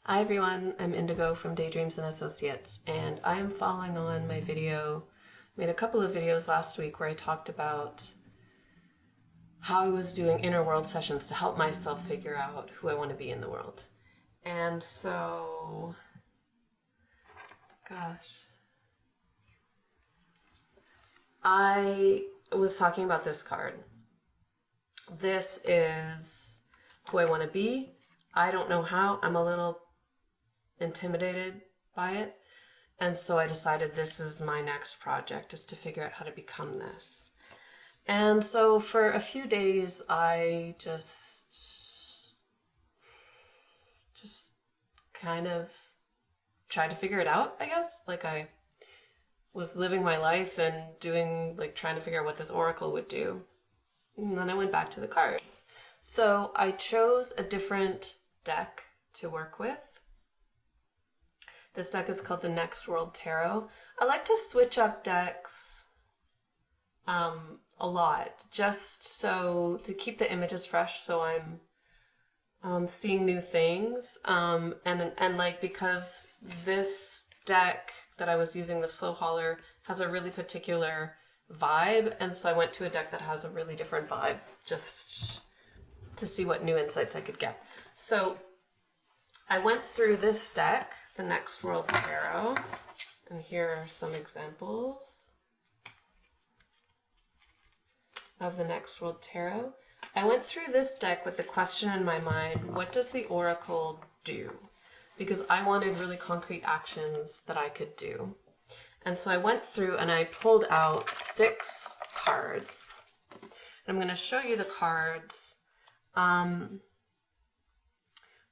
Hi everyone, I'm Indigo from Daydreams and Associates, and I am following on my video. I made a couple of videos last week where I talked about how I was doing inner world sessions to help myself figure out who I want to be in the world. And so, I was talking about this card. This is who I want to be. I don't know how. I'm a little intimidated by it, and so I decided this is my next project, is to figure out how to become this. And so for a few days I just kind of tried to figure it out, I guess. Like, I was living my life and trying to figure out what this oracle would do, and then I went back to the cards. So I chose a different deck to work with. This deck is called the Next World Tarot. I like to switch up decks a lot, just so to keep the images fresh, so I'm seeing new things. And because this deck that I was using, the Slow Hauler, has a really particular vibe, and so I went to a deck that has a really different vibe, just to see what new insights I could get. So I went through this deck, the Next World Tarot, and here are some examples of the Next World Tarot. I went through this deck with the question in my mind, what does the oracle do? Because I wanted really concrete actions that I could do. And so I went through and I pulled out 6 cards. I'm going to show you the cards.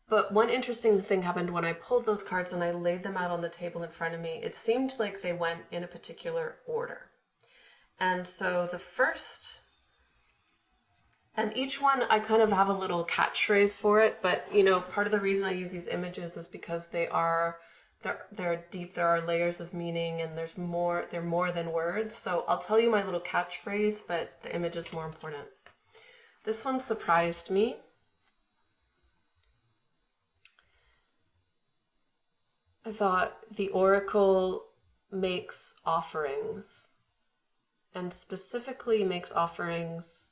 But one interesting thing happened when I pulled those cards and I laid them out on the table in front of me. It seemed like they went in a particular order. And so the first, and each one I kind of have a little catchphrase for it, but part of the reason I use these images is because they're deep, there are layers of meaning, and they're more than words. So I'll tell you my little catchphrase, but the image is more important. This one surprised me. I thought the oracle makes offerings, and specifically makes offerings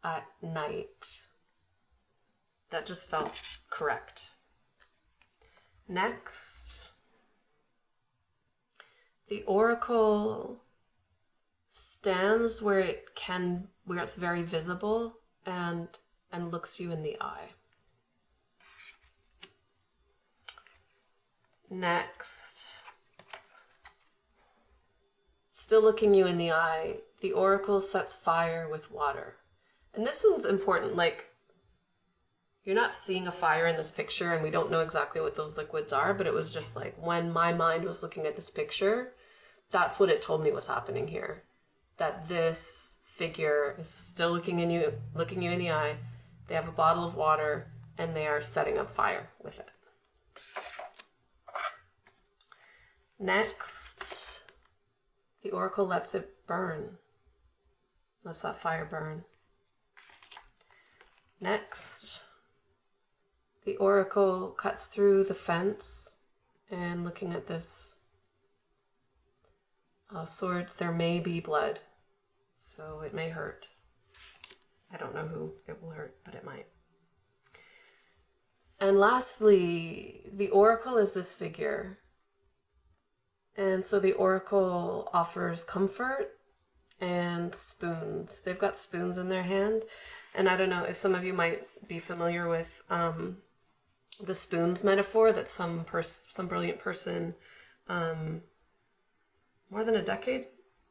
at night. That just felt correct. Next, the oracle stands where it's very visible and looks you in the eye. Next, still looking you in the eye, the oracle sets fire with water. And this one's important. Like, you're not seeing a fire in this picture, and we don't know exactly what those liquids are, but it was just like, when my mind was looking at this picture, that's what it told me was happening here. That this figure is still looking you in the eye. They have a bottle of water, and they are setting up fire with it. Next, the oracle lets it burn. Lets that fire burn. Next, the oracle cuts through the fence, and looking at this sword, there may be blood, so it may hurt. I don't know who it will hurt, but it might. And lastly, the oracle is this figure. And so the oracle offers comfort and spoons. They've got spoons in their hand. And I don't know if some of you might be familiar with the spoons metaphor that some brilliant person, more than a decade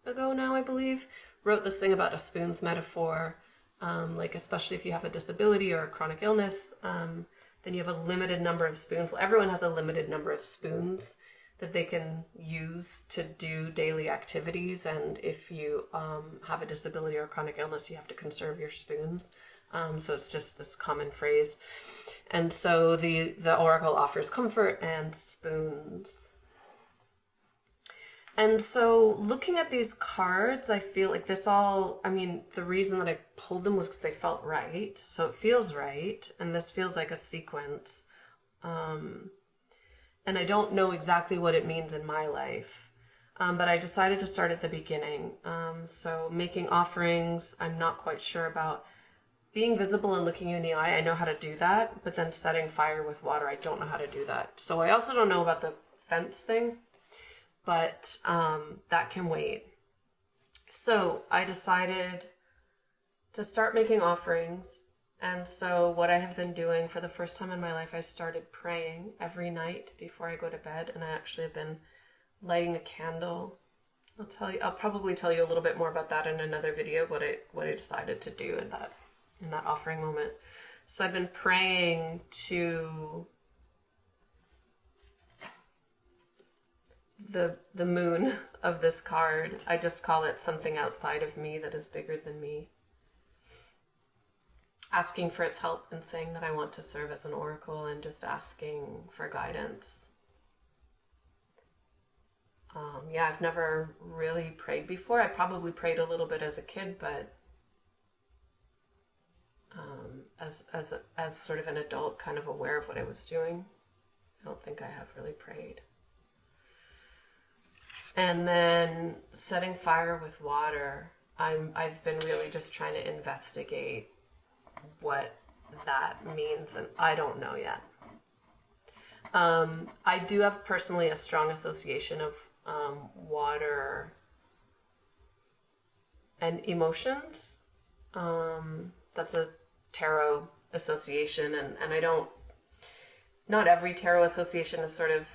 ago now, I believe, wrote this thing about a spoons metaphor. Especially if you have a disability or a chronic illness, then you have a limited number of spoons. Well, everyone has a limited number of spoons that they can use to do daily activities, and if you have a disability or a chronic illness, you have to conserve your spoons. So it's just this common phrase. And so the oracle offers comfort and spoons. And so looking at these cards, I feel like the reason that I pulled them was because they felt right. So it feels right, and this feels like a sequence And I don't know exactly what it means in my life. But I decided to start at the beginning. So making offerings, I'm not quite sure about. Being visible and looking you in the eye, I know how to do that. But then setting fire with water, I don't know how to do that. So I also don't know about the fence thing. But that can wait. So I decided to start making offerings. And so what I have been doing for the first time in my life, I started praying every night before I go to bed. And I actually have been lighting a candle. I'll probably tell you a little bit more about that in another video, what I decided to do in that offering moment. So I've been praying to the moon of this card. I just call it something outside of me that is bigger than me. Asking for its help and saying that I want to serve as an oracle and just asking for guidance. I've never really prayed before. I probably prayed a little bit as a kid, but as sort of an adult, kind of aware of what I was doing, I don't think I have really prayed. And then setting fire with water, I've been really just trying to investigate what that means, and I don't know yet. I do have personally a strong association of water and emotions. That's a tarot association, and I don't, not every tarot association has sort of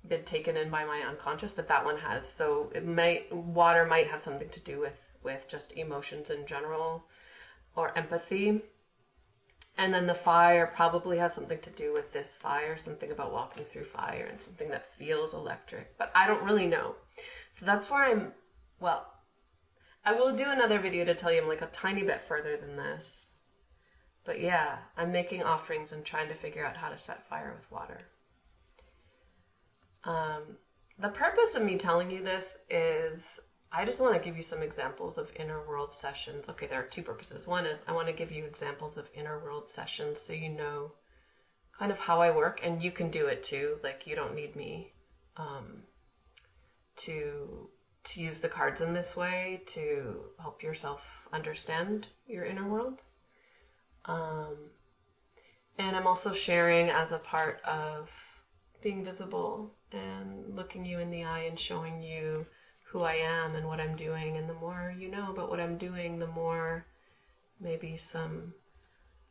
been taken in by my unconscious, but that one has. So water might have something to do with just emotions in general, or empathy. And then the fire probably has something to do with this fire, something about walking through fire and something that feels electric, but I don't really know. So that's where I will do another video to tell you I'm like a tiny bit further than this. But yeah, I'm making offerings and trying to figure out how to set fire with water. The purpose of me telling you this is I just want to give you some examples of inner world sessions. Okay, there are two purposes. One is I want to give you examples of inner world sessions so you know kind of how I work, and you can do it too. Like, you don't need me to use the cards in this way to help yourself understand your inner world. And I'm also sharing as a part of being visible and looking you in the eye and showing you who I am and what I'm doing. And the more you know about what I'm doing, the more maybe some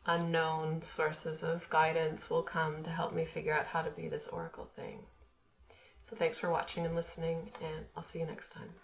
unknown sources of guidance will come to help me figure out how to be this oracle thing. So thanks for watching and listening, and I'll see you next time.